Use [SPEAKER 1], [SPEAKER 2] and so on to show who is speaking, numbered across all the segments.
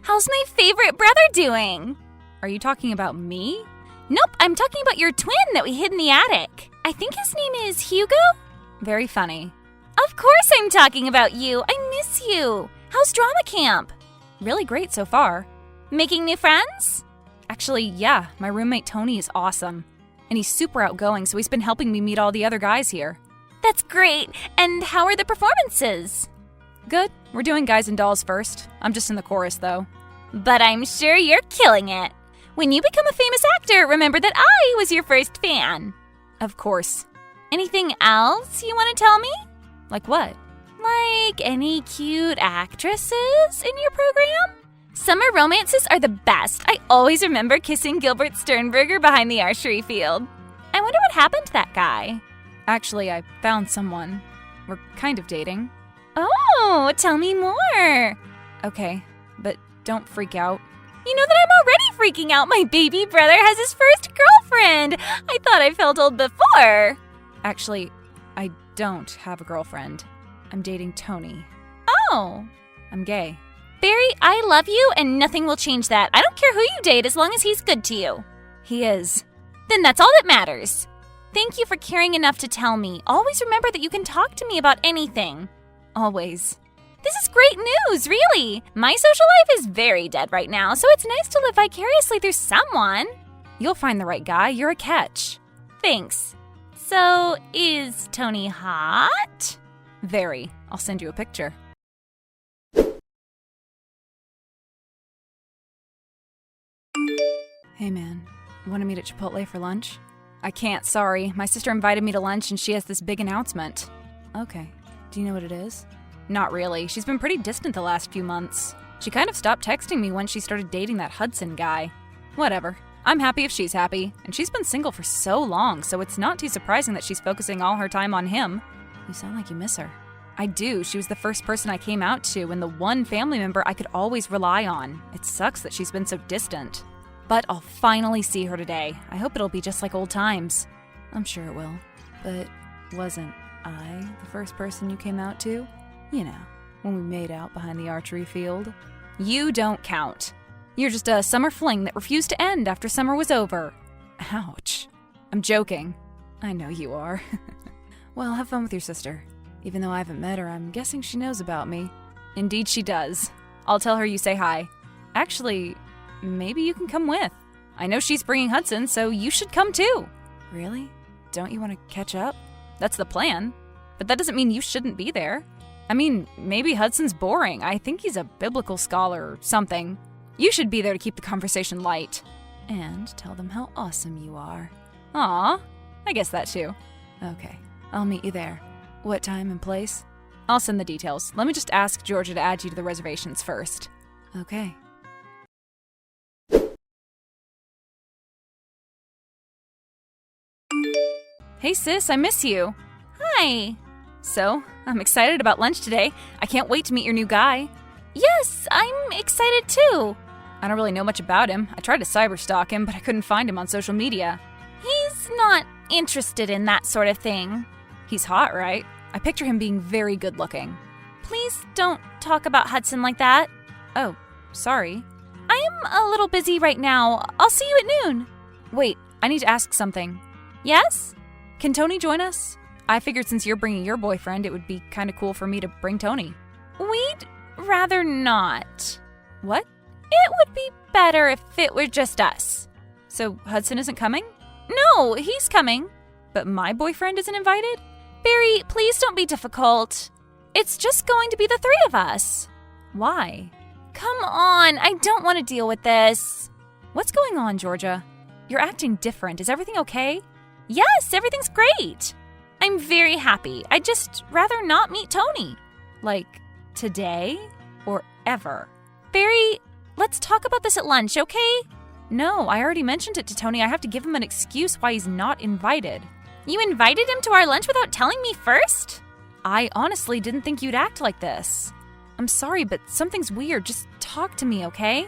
[SPEAKER 1] How's my favorite brother doing?
[SPEAKER 2] Are you talking about me?
[SPEAKER 1] Nope, I'm talking about your twin that we hid in the attic. I think his name is Hugo?
[SPEAKER 2] Very funny.
[SPEAKER 1] Of course I'm talking about you. I miss you. How's drama camp?
[SPEAKER 2] Really great so far.
[SPEAKER 1] Making new friends?
[SPEAKER 2] Actually, yeah, my roommate Tony is awesome. And he's super outgoing, so he's been helping me meet all the other guys here.
[SPEAKER 1] That's great. And how are the performances?
[SPEAKER 2] Good. We're doing Guys and Dolls first. I'm just in the chorus, though.
[SPEAKER 1] But I'm sure you're killing it. When you become a famous actor, remember that I was your first fan.
[SPEAKER 2] Of course.
[SPEAKER 1] Anything else you want to tell me?
[SPEAKER 2] Like what?
[SPEAKER 1] Like any cute actresses in your program? Summer romances are the best. I always remember kissing Gilbert Sternberger behind the archery field. I wonder what happened to that guy.
[SPEAKER 2] Actually, I found someone. We're kind of dating.
[SPEAKER 1] Oh, tell me more.
[SPEAKER 2] Okay, but don't freak out.
[SPEAKER 1] You know that I'm already freaking out. My baby brother has his first girlfriend. I thought I felt old before.
[SPEAKER 2] Actually, I don't have a girlfriend. I'm dating Tony.
[SPEAKER 1] Oh.
[SPEAKER 2] I'm gay.
[SPEAKER 1] Barry, I love you and nothing will change that. I don't care who you date as long as he's good to you.
[SPEAKER 2] He is.
[SPEAKER 1] Then that's all that matters. Thank you for caring enough to tell me. Always remember that you can talk to me about anything.
[SPEAKER 2] Always.
[SPEAKER 1] This is great news, really. My social life is very dead right now, so it's nice to live vicariously through someone.
[SPEAKER 2] You'll find the right guy. You're a catch.
[SPEAKER 1] Thanks. So, is Tony hot?
[SPEAKER 2] Very. I'll send you a picture. Hey man, want to meet at Chipotle for lunch? I can't, sorry. My sister invited me to lunch and she has this big announcement. Okay. Do you know what it is? Not really. She's been pretty distant the last few months. She kind of stopped texting me when she started dating that Hudson guy. Whatever. I'm happy if she's happy, and she's been single for so long, so it's not too surprising that she's focusing all her time on him. You sound like you miss her. I do. She was the first person I came out to and the one family member I could always rely on. It sucks that she's been so distant. But I'll finally see her today. I hope it'll be just like old times. I'm sure it will. But wasn't I the first person you came out to? You know, when we made out behind the archery field. You don't count. You're just a summer fling that refused to end after summer was over. Ouch. I'm joking. I know you are. Well, have fun with your sister. Even though I haven't met her, I'm guessing she knows about me. Indeed she does. I'll tell her you say hi. Actually, maybe you can come with. I know she's bringing Hudson, so you should come too. Really? Don't you want to catch up? That's the plan. But that doesn't mean you shouldn't be there. I mean, maybe Hudson's boring. I think he's a biblical scholar or something. You should be there to keep the conversation light. And tell them how awesome you are. Aw, I guess that too. Okay, I'll meet you there. What time and place? I'll send the details. Let me just ask Georgia to add you to the reservations first. Okay. Hey sis, I miss you.
[SPEAKER 1] Hi.
[SPEAKER 2] So, I'm excited about lunch today. I can't wait to meet your new guy.
[SPEAKER 1] Yes, I'm excited too.
[SPEAKER 2] I don't really know much about him. I tried to cyberstalk him, but I couldn't find him on social media.
[SPEAKER 1] He's not interested in that sort of thing.
[SPEAKER 2] He's hot, right? I picture him being very good looking.
[SPEAKER 1] Please don't talk about Hudson like that.
[SPEAKER 2] Oh, sorry.
[SPEAKER 1] I am a little busy right now. I'll see you at noon.
[SPEAKER 2] Wait, I need to ask something.
[SPEAKER 1] Yes?
[SPEAKER 2] Can Tony join us? I figured since you're bringing your boyfriend, it would be kind of cool for me to bring Tony.
[SPEAKER 1] We'd rather not.
[SPEAKER 2] What?
[SPEAKER 1] It would be better if it were just us.
[SPEAKER 2] So Hudson isn't coming?
[SPEAKER 1] No, he's coming.
[SPEAKER 2] But my boyfriend isn't invited?
[SPEAKER 1] Barry, please don't be difficult. It's just going to be the three of us.
[SPEAKER 2] Why?
[SPEAKER 1] Come on, I don't want to deal with this.
[SPEAKER 2] What's going on, Georgia? You're acting different. Is everything okay?
[SPEAKER 1] Yes, everything's great. I'm very happy. I'd just rather not meet Tony.
[SPEAKER 2] Like, today? Or ever?
[SPEAKER 1] Barry, let's talk about this at lunch, okay?
[SPEAKER 2] No, I already mentioned it to Tony. I have to give him an excuse why he's not invited.
[SPEAKER 1] You invited him to our lunch without telling me first?
[SPEAKER 2] I honestly didn't think you'd act like this. I'm sorry, but something's weird. Just talk to me, okay?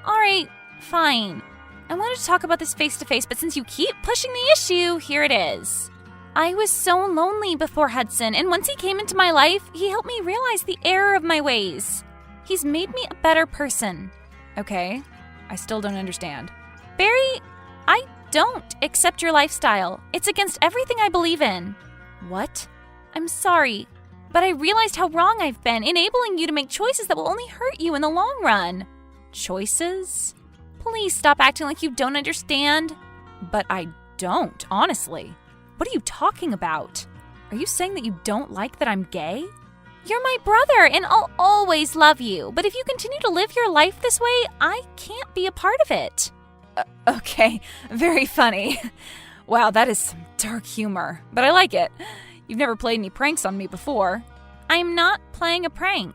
[SPEAKER 1] All right, fine. I wanted to talk about this face-to-face, but since you keep pushing the issue, here it is. I was so lonely before Hudson, and once he came into my life, he helped me realize the error of my ways. He's made me a better person.
[SPEAKER 2] Okay, I still don't understand.
[SPEAKER 1] Barry, I don't accept your lifestyle. It's against everything I believe in.
[SPEAKER 2] What?
[SPEAKER 1] I'm sorry, but I realized how wrong I've been, enabling you to make choices that will only hurt you in the long run.
[SPEAKER 2] Choices?
[SPEAKER 1] Please stop acting like you don't understand.
[SPEAKER 2] But I don't, honestly. What are you talking about? Are you saying that you don't like that I'm gay?
[SPEAKER 1] You're my brother, and I'll always love you. But if you continue to live your life this way, I can't be a part of it.
[SPEAKER 2] Okay, very funny. Wow, that is some dark humor, but I like it. You've never played any pranks on me before.
[SPEAKER 1] I'm not playing a prank.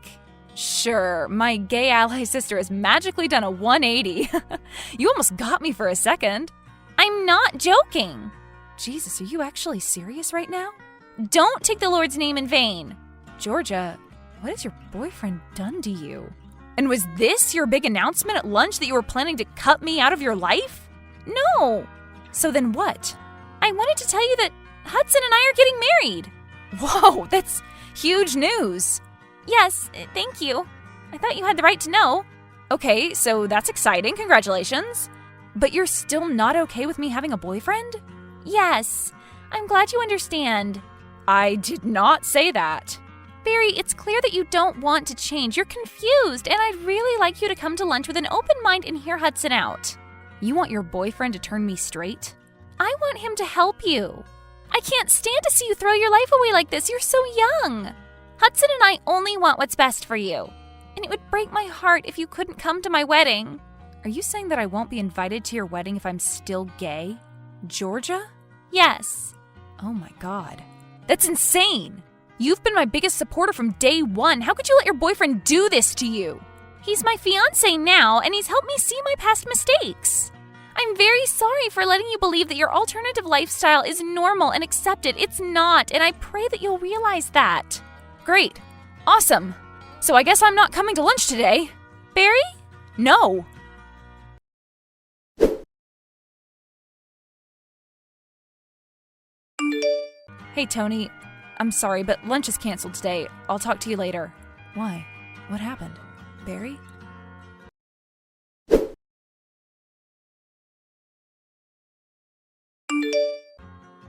[SPEAKER 2] Sure, my gay ally sister has magically done a 180. You almost got me for a second.
[SPEAKER 1] I'm not joking.
[SPEAKER 2] Jesus, are you actually serious right now?
[SPEAKER 1] Don't take the Lord's name in vain.
[SPEAKER 2] Georgia, what has your boyfriend done to you? And was this your big announcement at lunch that you were planning to cut me out of your life?
[SPEAKER 1] No.
[SPEAKER 2] So then what?
[SPEAKER 1] I wanted to tell you that Hudson and I are getting married.
[SPEAKER 2] Whoa, that's huge news.
[SPEAKER 1] Yes, thank you. I thought you had the right to know.
[SPEAKER 2] Okay, so that's exciting. Congratulations. But you're still not okay with me having a boyfriend?
[SPEAKER 1] Yes. I'm glad you understand.
[SPEAKER 2] I did not say that.
[SPEAKER 1] Barry, it's clear that you don't want to change. You're confused, and I'd really like you to come to lunch with an open mind and hear Hudson out.
[SPEAKER 2] You want your boyfriend to turn me straight?
[SPEAKER 1] I want him to help you. I can't stand to see you throw your life away like this. You're so young. Hudson and I only want what's best for you. And it would break my heart if you couldn't come to my wedding.
[SPEAKER 2] Are you saying that I won't be invited to your wedding if I'm still gay? Georgia?
[SPEAKER 1] Yes.
[SPEAKER 2] Oh my God. That's insane. You've been my biggest supporter from day one. How could you let your boyfriend do this to you?
[SPEAKER 1] He's my fiancé now, and he's helped me see my past mistakes. I'm very sorry for letting you believe that your alternative lifestyle is normal and accepted. It's not, and I pray that you'll realize that.
[SPEAKER 2] Great. Awesome. So I guess I'm not coming to lunch today.
[SPEAKER 1] Barry?
[SPEAKER 2] No. Hey, Tony. I'm sorry, but lunch is canceled today. I'll talk to you later. Why? What happened? Barry?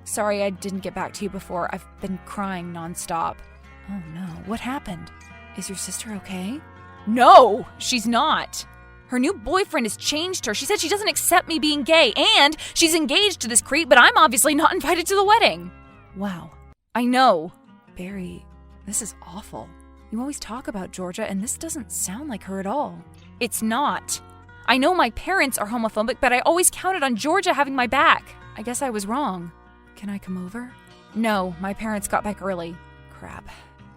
[SPEAKER 2] Sorry I didn't get back to you before. I've been crying nonstop. Oh no, what happened? Is your sister okay? No, she's not. Her new boyfriend has changed her. She said she doesn't accept me being gay, and she's engaged to this creep, but I'm obviously not invited to the wedding. Wow, I know. Barry, this is awful. You always talk about Georgia, and this doesn't sound like her at all. It's not. I know my parents are homophobic, but I always counted on Georgia having my back. I guess I was wrong. Can I come over? No, my parents got back early. Crap.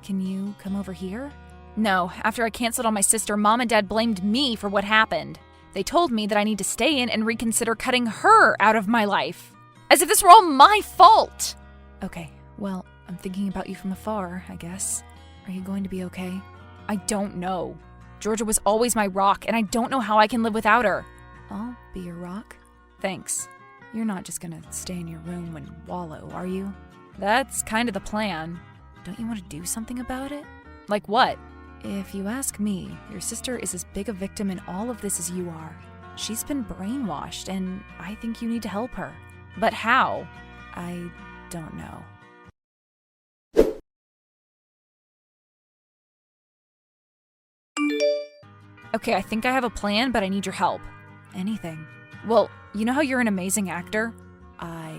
[SPEAKER 2] Can you come over here? No, after I canceled on my sister, Mom and Dad blamed me for what happened. They told me that I need to stay in and reconsider cutting her out of my life. As if this were all my fault! Okay, well, I'm thinking about you from afar, I guess. Are you going to be okay? I don't know. Georgia was always my rock, and I don't know how I can live without her. I'll be your rock? Thanks. You're not just gonna stay in your room and wallow, are you? That's kind of the plan. Don't you want to do something about it? Like what? If you ask me, your sister is as big a victim in all of this as you are. She's been brainwashed, and I think you need to help her. But how? I don't know. Okay, I think I have a plan, but I need your help. Anything. Well, you know how you're an amazing actor? I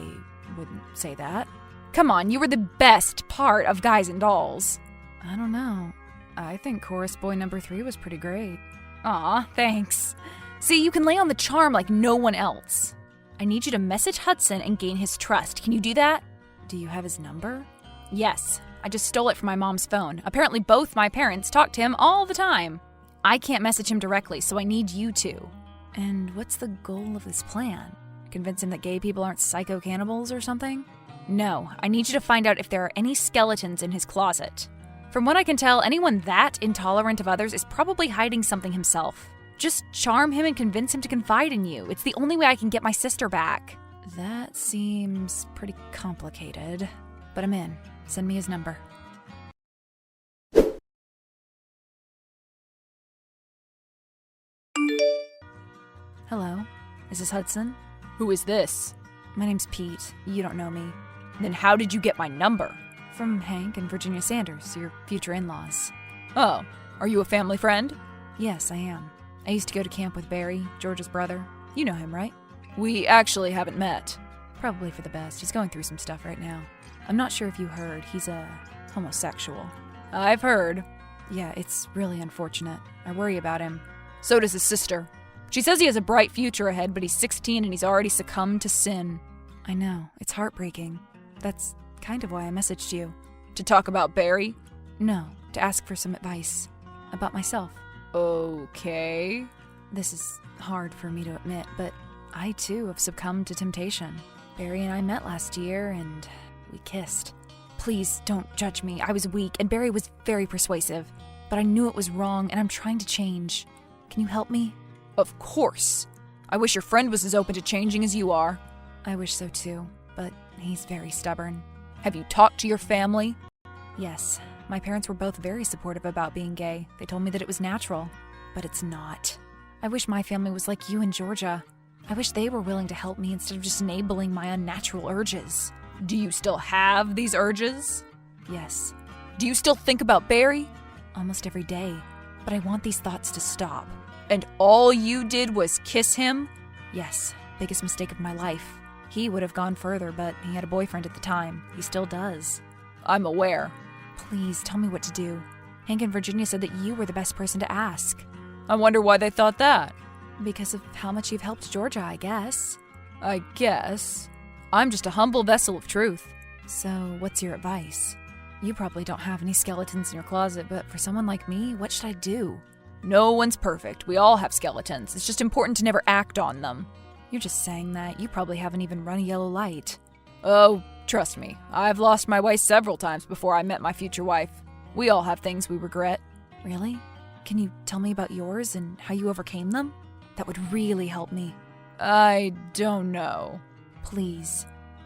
[SPEAKER 2] wouldn't say that. Come on, you were the best part of Guys and Dolls. I don't know. I think chorus boy number 3 was pretty great. Aw, thanks. See, you can lay on the charm like no one else. I need you to message Hudson and gain his trust. Can you do that? Do you have his number? Yes. I just stole it from my mom's phone. Apparently both my parents talk to him all the time. I can't message him directly, so I need you to. And what's the goal of this plan? Convince him that gay people aren't psycho cannibals or something? No, I need you to find out if there are any skeletons in his closet. From what I can tell, anyone that intolerant of others is probably hiding something himself. Just charm him and convince him to confide in you. It's the only way I can get my sister back. That seems pretty complicated. But I'm in. Send me his number. Hello, is this Hudson?
[SPEAKER 3] Who is this?
[SPEAKER 2] My name's Pete. You don't know me.
[SPEAKER 3] Then how did you get my number?
[SPEAKER 2] From Hank and Virginia Sanders, your future in-laws.
[SPEAKER 3] Oh, are you a family friend?
[SPEAKER 2] Yes, I am. I used to go to camp with Barry, George's brother. You know him, right?
[SPEAKER 3] We actually haven't met.
[SPEAKER 2] Probably for the best. He's going through some stuff right now. I'm not sure if you heard, he's a homosexual.
[SPEAKER 3] I've heard.
[SPEAKER 2] Yeah, it's really unfortunate. I worry about him.
[SPEAKER 3] So does his sister. She says he has a bright future ahead, but he's 16 and he's already succumbed to sin.
[SPEAKER 2] I know. It's heartbreaking. That's kind of why I messaged you.
[SPEAKER 3] To talk about Barry?
[SPEAKER 2] No, to ask for some advice. About myself.
[SPEAKER 3] Okay.
[SPEAKER 2] This is hard for me to admit, but I too have succumbed to temptation. Barry and I met last year and we kissed. Please don't judge me. I was weak and Barry was very persuasive, but I knew it was wrong and I'm trying to change. Can you help me?
[SPEAKER 3] Of course. I wish your friend was as open to changing as you are.
[SPEAKER 2] I wish so too, but he's very stubborn.
[SPEAKER 3] Have you talked to your family?
[SPEAKER 2] Yes. My parents were both very supportive about being gay. They told me that it was natural, but it's not. I wish my family was like you in Georgia. I wish they were willing to help me instead of just enabling my unnatural urges.
[SPEAKER 3] Do you still have these urges?
[SPEAKER 2] Yes.
[SPEAKER 3] Do you still think about Barry?
[SPEAKER 2] Almost every day, but I want these thoughts to stop.
[SPEAKER 3] And all you did was kiss him?
[SPEAKER 2] Yes, biggest mistake of my life. He would have gone further, but he had a boyfriend at the time. He still does.
[SPEAKER 3] I'm aware.
[SPEAKER 2] Please, tell me what to do. Hank and Virginia said that you were the best person to ask.
[SPEAKER 3] I wonder why they thought that.
[SPEAKER 2] Because of how much you've helped Georgia, I guess.
[SPEAKER 3] I guess. I'm just a humble vessel of truth.
[SPEAKER 2] So, what's your advice? You probably don't have any skeletons in your closet, but for someone like me, what should I do?
[SPEAKER 3] No one's perfect. We all have skeletons. It's just important to never act on them.
[SPEAKER 2] You're just saying that. You probably haven't even run a yellow light.
[SPEAKER 3] Oh, trust me. I've lost my way several times before I met my future wife. We all have things we regret.
[SPEAKER 2] Really? Can you tell me about yours and how you overcame them? That would really help me.
[SPEAKER 3] I don't know.
[SPEAKER 2] Please.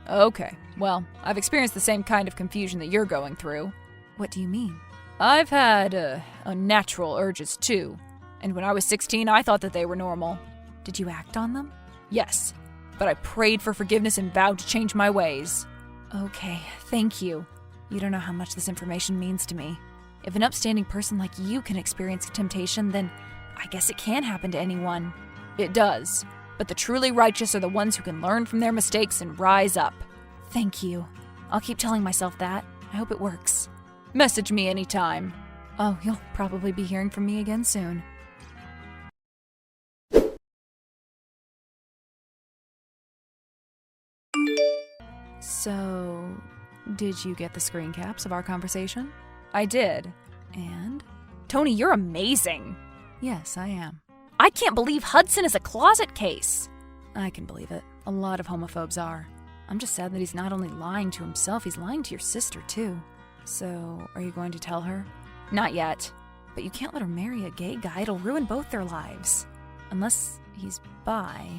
[SPEAKER 3] Okay, well, I've experienced the same kind of confusion that you're going through.
[SPEAKER 2] What do you mean?
[SPEAKER 3] I've had unnatural urges too, and when I was 16, I thought that they were normal.
[SPEAKER 2] Did you act on them?
[SPEAKER 3] Yes, but I prayed for forgiveness and vowed to change my ways.
[SPEAKER 2] Okay, thank you. You don't know how much this information means to me. If an upstanding person like you can experience temptation, then I guess it can happen to anyone.
[SPEAKER 3] It does, but the truly righteous are the ones who can learn from their mistakes and rise up.
[SPEAKER 2] Thank you. I'll keep telling myself that. I hope it works.
[SPEAKER 3] Message me anytime.
[SPEAKER 2] Oh, you'll probably be hearing from me again soon. So, did you get the screen caps of our conversation?
[SPEAKER 3] I did.
[SPEAKER 2] And?
[SPEAKER 3] Tony, you're amazing.
[SPEAKER 2] Yes, I am.
[SPEAKER 3] I can't believe Hudson is a closet case.
[SPEAKER 2] I can believe it. A lot of homophobes are. I'm just sad that he's not only lying to himself, he's lying to your sister, too. So, are you going to tell her?
[SPEAKER 3] Not yet.
[SPEAKER 2] But you can't let her marry a gay guy. It'll ruin both their lives. Unless he's bi.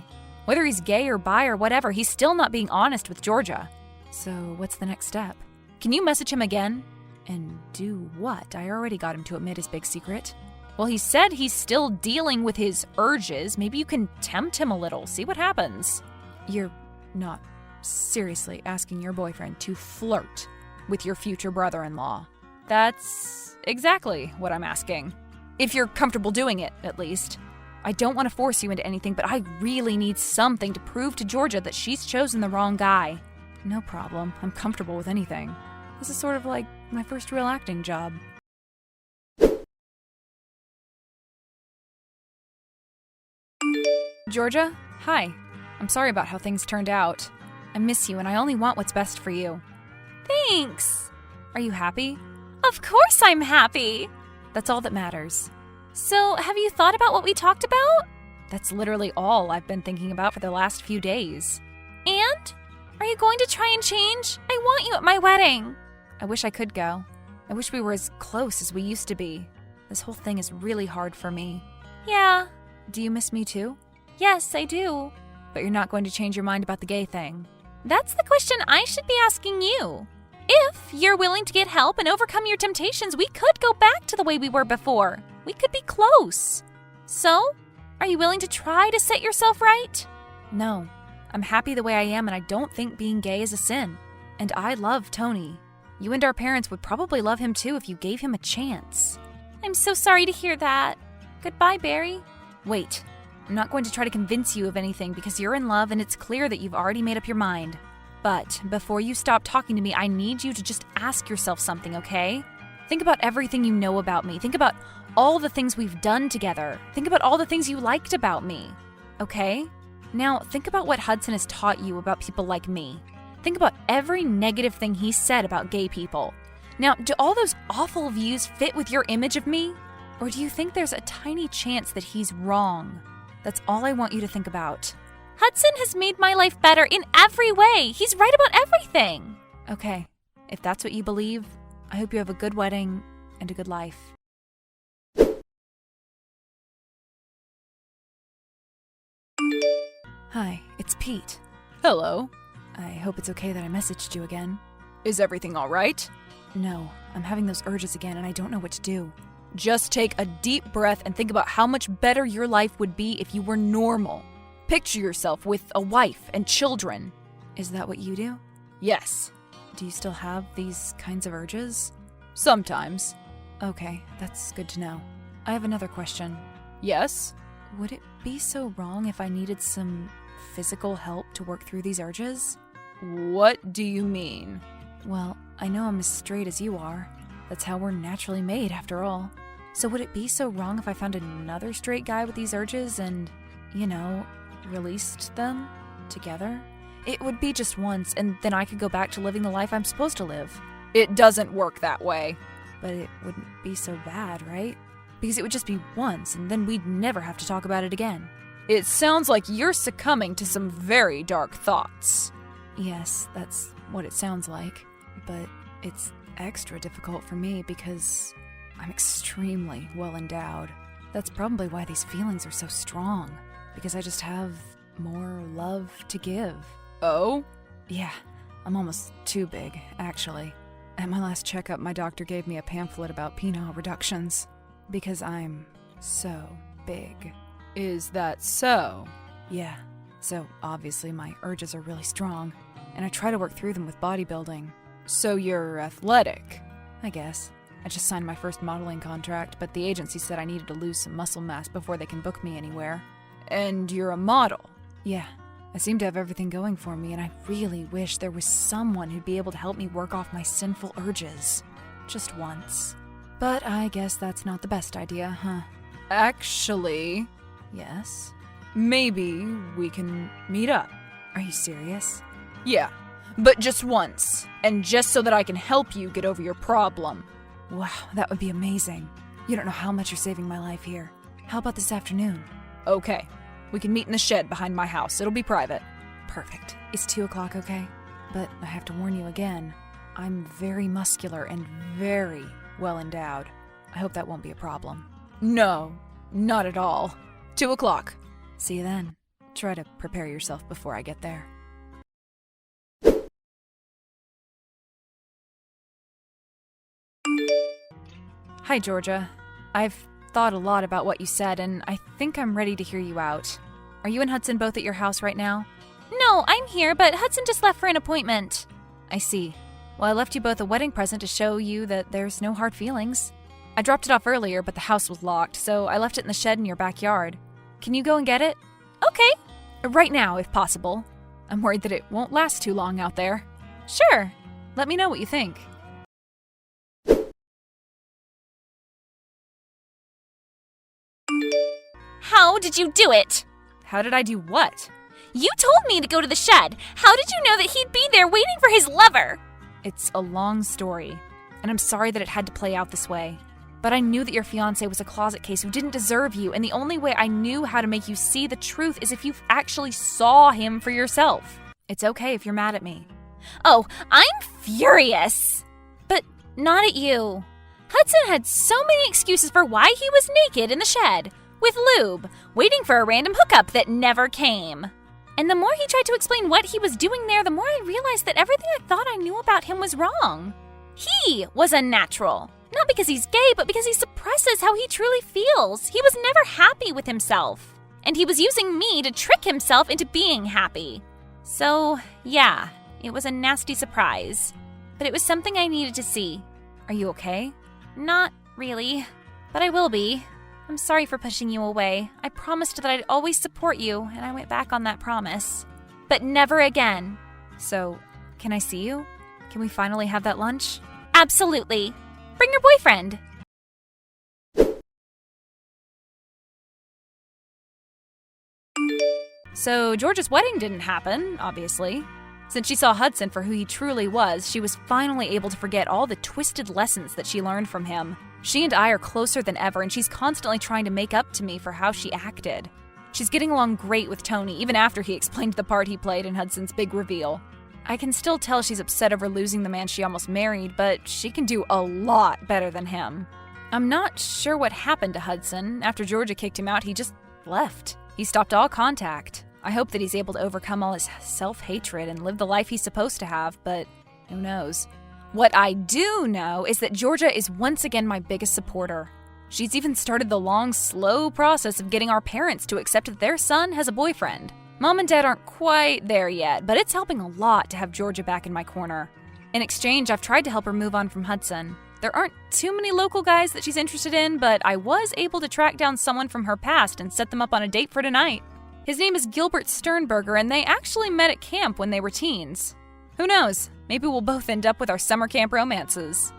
[SPEAKER 3] Whether he's gay or bi or whatever, he's still not being honest with Georgia.
[SPEAKER 2] So, what's the next step?
[SPEAKER 3] Can you message him again?
[SPEAKER 2] And do what? I already got him to admit his big secret.
[SPEAKER 3] Well, he said he's still dealing with his urges. Maybe you can tempt him a little. See what happens.
[SPEAKER 2] You're not seriously asking your boyfriend to
[SPEAKER 3] flirt with your future brother-in-law. That's exactly what I'm asking. If you're comfortable doing it, at least. I don't want to force you into anything, but I really need something to prove to Georgia that she's chosen the wrong guy.
[SPEAKER 2] No problem. I'm comfortable with anything. This is sort of like my first real acting job.
[SPEAKER 3] Georgia, hi. I'm sorry about how things turned out. I miss you and I only want what's best for you.
[SPEAKER 1] Thanks.
[SPEAKER 3] Are you happy?
[SPEAKER 1] Of course I'm happy.
[SPEAKER 2] That's all that matters.
[SPEAKER 1] So, have you thought about what we talked about?
[SPEAKER 3] That's literally all I've been thinking about for the last few days.
[SPEAKER 1] And? Are you going to try and change? I want you at my wedding.
[SPEAKER 2] I wish I could go. I wish we were as close as we used to be. This whole thing is really hard for me.
[SPEAKER 1] Yeah.
[SPEAKER 2] Do you miss me too?
[SPEAKER 1] Yes, I do.
[SPEAKER 2] But you're not going to change your mind about the gay thing.
[SPEAKER 1] That's the question I should be asking you. If you're willing to get help and overcome your temptations, we could go back to the way we were before. We could be close. So, Are you willing to try to set yourself right?
[SPEAKER 3] No, I'm happy the way I am, and I don't think being gay is a sin. And I love Tony. You and our parents would probably love him too if you gave him a chance.
[SPEAKER 1] I'm so sorry to hear that. Goodbye, Barry.
[SPEAKER 3] Wait, I'm not going to try to convince you of anything because you're in love and it's clear that you've already made up your mind. But before you stop talking to me, I need you to just ask yourself something, okay? Think about everything you know about me. Think about all the things we've done together. Think about all the things you liked about me, okay? Now, think about what Hudson has taught you about people like me. Think about every negative thing he said about gay people. Now, do all those awful views fit with your image of me? Or do you think there's a tiny chance that he's wrong? That's all I want you to think about.
[SPEAKER 1] Hudson has made my life better in every way. He's right about everything.
[SPEAKER 3] Okay, if that's what you believe, I hope you have a good wedding and a good life. Hi, it's Pete.
[SPEAKER 2] Hello.
[SPEAKER 3] I hope it's okay that I messaged you again.
[SPEAKER 2] Is everything all right?
[SPEAKER 3] No, I'm having those urges again and I don't know what to do.
[SPEAKER 2] Just take a deep breath and think about how much better your life would be if you were normal. Picture yourself with a wife and children.
[SPEAKER 3] Is that what you do?
[SPEAKER 2] Yes.
[SPEAKER 3] Do you still have these kinds of urges?
[SPEAKER 2] Sometimes.
[SPEAKER 3] Okay, that's good to know. I have another question.
[SPEAKER 2] Yes?
[SPEAKER 3] Would it be so wrong if I needed some physical help to work through these urges?
[SPEAKER 2] What do you mean?
[SPEAKER 3] Well, I know I'm as straight as you are. That's how we're naturally made, after all. So would it be so wrong if I found another straight guy with these urges and, released them together? It would be just once, and then I could go back to living the life I'm supposed to live.
[SPEAKER 2] It doesn't work that way.
[SPEAKER 3] But it wouldn't be so bad, right? Because it would just be once, and then we'd never have to talk about it again.
[SPEAKER 2] It sounds like you're succumbing to some very dark thoughts.
[SPEAKER 3] Yes, that's what it sounds like. But it's extra difficult for me because I'm extremely well endowed. That's probably why these feelings are so strong. Because I just have more love to give.
[SPEAKER 2] Oh?
[SPEAKER 3] Yeah, I'm almost too big, actually. At my last checkup, my doctor gave me a pamphlet about penile reductions. Because I'm so big.
[SPEAKER 2] Is that so?
[SPEAKER 3] Yeah, so obviously my urges are really strong, and I try to work through them with bodybuilding.
[SPEAKER 2] So you're athletic?
[SPEAKER 3] I guess. I just signed my first modeling contract, but the agency said I needed to lose some muscle mass before they can book me anywhere.
[SPEAKER 2] And you're a model?
[SPEAKER 3] Yeah, I seem to have everything going for me, and I really wish there was someone who'd be able to help me work off my sinful urges. Just once. But I guess that's not the best idea, huh?
[SPEAKER 2] Actually...
[SPEAKER 3] Yes?
[SPEAKER 2] Maybe we can meet up.
[SPEAKER 3] Are you serious?
[SPEAKER 2] Yeah, but just once. And just so that I can help you get over your problem.
[SPEAKER 3] Wow, that would be amazing. You don't know how much you're saving my life here. How about this afternoon?
[SPEAKER 2] Okay, we can meet in the shed behind my house. It'll be private.
[SPEAKER 3] Perfect. Is 2 o'clock okay? But I have to warn you again. I'm very muscular and very well endowed. I hope that won't be a problem.
[SPEAKER 2] No, not at all. 2 o'clock.
[SPEAKER 3] See you then. Try to prepare yourself before I get there. Hi, Georgia. I've thought a lot about what you said, and I think I'm ready to hear you out. Are you and Hudson both at your house right now?
[SPEAKER 1] No, I'm here, but Hudson just left for an appointment.
[SPEAKER 3] I see. Well, I left you both a wedding present to show you that there's no hard feelings. I dropped it off earlier, but the house was locked, so I left it in the shed in your backyard. Can you go and get it?
[SPEAKER 1] Okay.
[SPEAKER 3] Right now, if possible. I'm worried that it won't last too long out there.
[SPEAKER 1] Sure.
[SPEAKER 3] Let me know what you think.
[SPEAKER 1] How did you do it?
[SPEAKER 3] How did I do what?
[SPEAKER 1] You told me to go to the shed. How did you know that he'd be there waiting for his lover?
[SPEAKER 3] It's a long story, and I'm sorry that it had to play out this way. But I knew that your fiancé was a closet case who didn't deserve you, and the only way I knew how to make you see the truth is if you actually saw him for yourself. It's okay if you're mad at me.
[SPEAKER 1] Oh, I'm furious. But not at you. Hudson had so many excuses for why he was naked in the shed, with lube, waiting for a random hookup that never came. And the more he tried to explain what he was doing there, the more I realized that everything I thought I knew about him was wrong. He was unnatural. Not because he's gay, but because he suppresses how he truly feels. He was never happy with himself. and he was using me to trick himself into being happy. So, yeah, it was a nasty surprise. But it was something I needed to see.
[SPEAKER 3] Are you okay?
[SPEAKER 1] Not really, but I will be. I'm sorry for pushing you away. I promised that I'd always support you, and I went back on that promise. But never again.
[SPEAKER 3] So, can I see you? Can we finally have that lunch?
[SPEAKER 1] Absolutely. Bring your boyfriend.
[SPEAKER 3] So, Georgia's wedding didn't happen, obviously. Since she saw Hudson for who he truly was, she was finally able to forget all the twisted lessons that she learned from him. She and I are closer than ever, and she's constantly trying to make up to me for how she acted. She's getting along great with Tony, even after he explained the part he played in Hudson's big reveal. I can still tell she's upset over losing the man she almost married, but she can do a lot better than him. I'm not sure what happened to Hudson. After Georgia kicked him out, he just left. He stopped all contact. I hope that he's able to overcome all his self-hatred and live the life he's supposed to have, but who knows? What I do know is that Georgia is once again my biggest supporter. She's even started the long, slow process of getting our parents to accept that their son has a boyfriend. Mom and Dad aren't quite there yet, but it's helping a lot to have Georgia back in my corner. In exchange, I've tried to help her move on from Hudson. There aren't too many local guys that she's interested in, but I was able to track down someone from her past and set them up on a date for tonight. His name is Gilbert Sternberger, and they actually met at camp when they were teens. Who knows? Maybe we'll both end up with our summer camp romances.